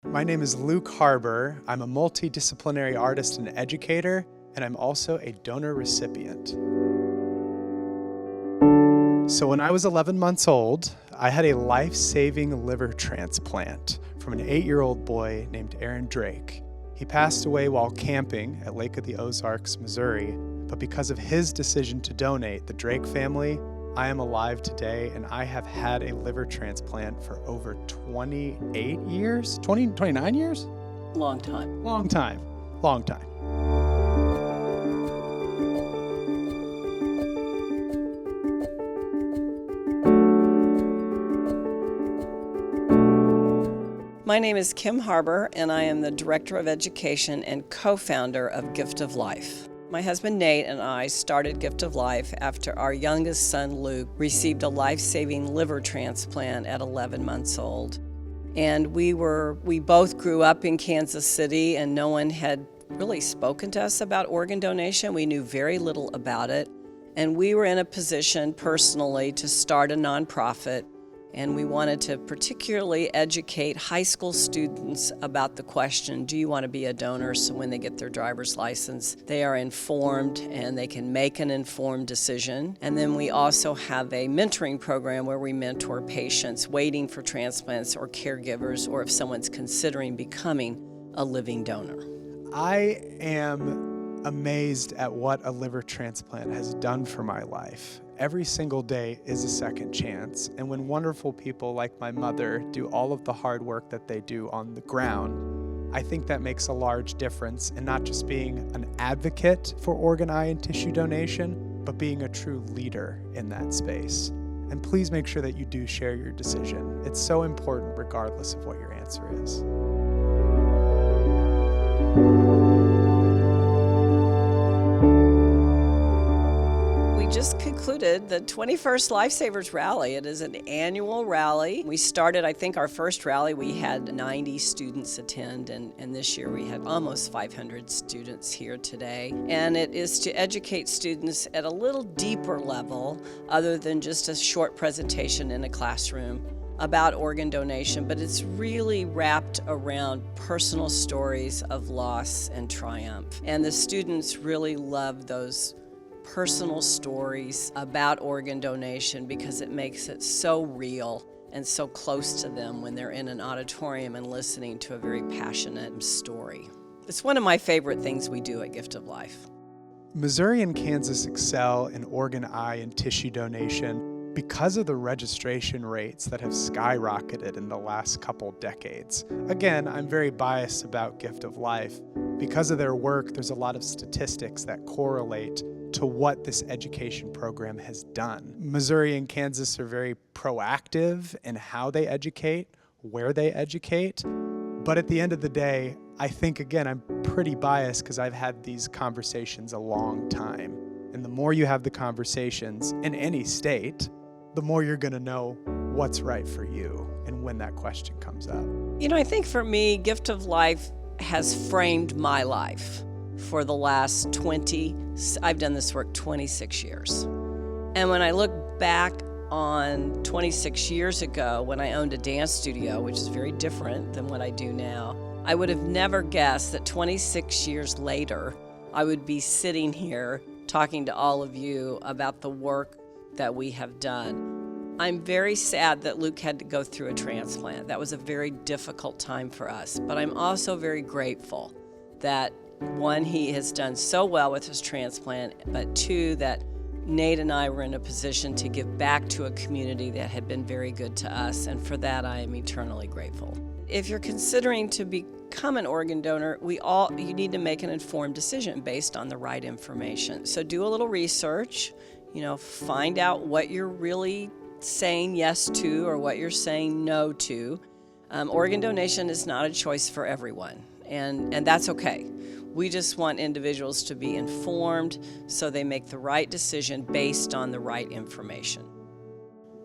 My name is Luke Harbour. I'm a multidisciplinary artist and educator, and I'm also a donor recipient. So when I was 11 months old, I had a life-saving liver transplant from an 8-year-old boy named Aaron Drake. He passed away while camping at Lake of the Ozarks, Missouri, but because of his decision to donate, the Drake family, I am alive today, and I have had a liver transplant for over 28 years? 29 years? Long time. Long time. Long time. My name is Kim Harbour, and I am the Director of Education and co-founder of Gift of Life. My husband Nate and I started Gift of Life after our youngest son Luke received a life-saving liver transplant at 11 months old. And we both grew up in Kansas City, and no one had really spoken to us about organ donation. We knew very little about it. And we were in a position personally to start a nonprofit, and we wanted to particularly educate high school students about the question, do you want to be a donor? So when they get their driver's license, they are informed and they can make an informed decision. And then we also have a mentoring program where we mentor patients waiting for transplants or caregivers, or if someone's considering becoming a living donor. I am amazed at what a liver transplant has done for my life. Every single day is a second chance, and when wonderful people like my mother do all of the hard work that they do on the ground, I think that makes a large difference in not just being an advocate for organ, eye, and tissue donation, but being a true leader in that space. And please make sure that you do share your decision. It's so important regardless of what your answer is. Just concluded the 21st Lifesavers Rally. It is an annual rally. We started, I think our first rally, we had 90 students attend, and this year we had almost 500 students here today. And it is to educate students at a little deeper level, other than just a short presentation in a classroom about organ donation, but it's really wrapped around personal stories of loss and triumph. And the students really love those personal stories about organ donation because it makes it so real and so close to them when they're in an auditorium and listening to a very passionate story. It's one of my favorite things we do at Gift of Life. Missouri and Kansas excel in organ, eye, and tissue donation because of the registration rates that have skyrocketed in the last couple decades. Again, I'm very biased about Gift of Life. Because of their work, there's a lot of statistics that correlate to what this education program has done. Missouri and Kansas are very proactive in how they educate, where they educate, but at the end of the day, I think, again, I'm pretty biased because I've had these conversations a long time. And the more you have the conversations in any state, the more you're going to know what's right for you and when that question comes up. You know, I think for me, Gift of Life has framed my life for the last I've done this work 26 years. And when I look back on 26 years ago when I owned a dance studio, which is very different than what I do now, I would have never guessed that 26 years later, I would be sitting here talking to all of you about the work that we have done. I'm very sad that Luke had to go through a transplant. That was a very difficult time for us, but I'm also very grateful that one, he has done so well with his transplant, but two, that Nate and I were in a position to give back to a community that had been very good to us, and for that I am eternally grateful. If you're considering to become an organ donor, you need to make an informed decision based on the right information. So do a little research, find out what you're really saying yes to or what you're saying no to. Organ donation is not a choice for everyone, and that's okay. We just want individuals to be informed so they make the right decision based on the right information.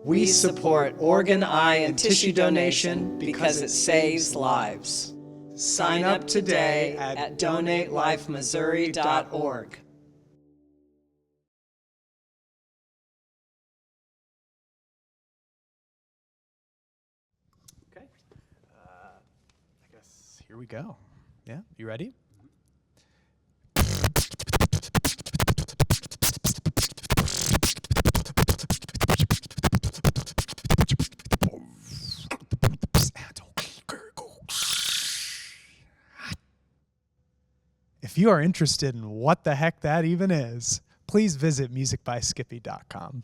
We support organ, eye, and tissue donation because it saves lives. Sign up today at donatelifemissouri.org. Okay. I guess here we go. Yeah, you ready? If you are interested in what the heck that even is, please visit musicbyskippy.com.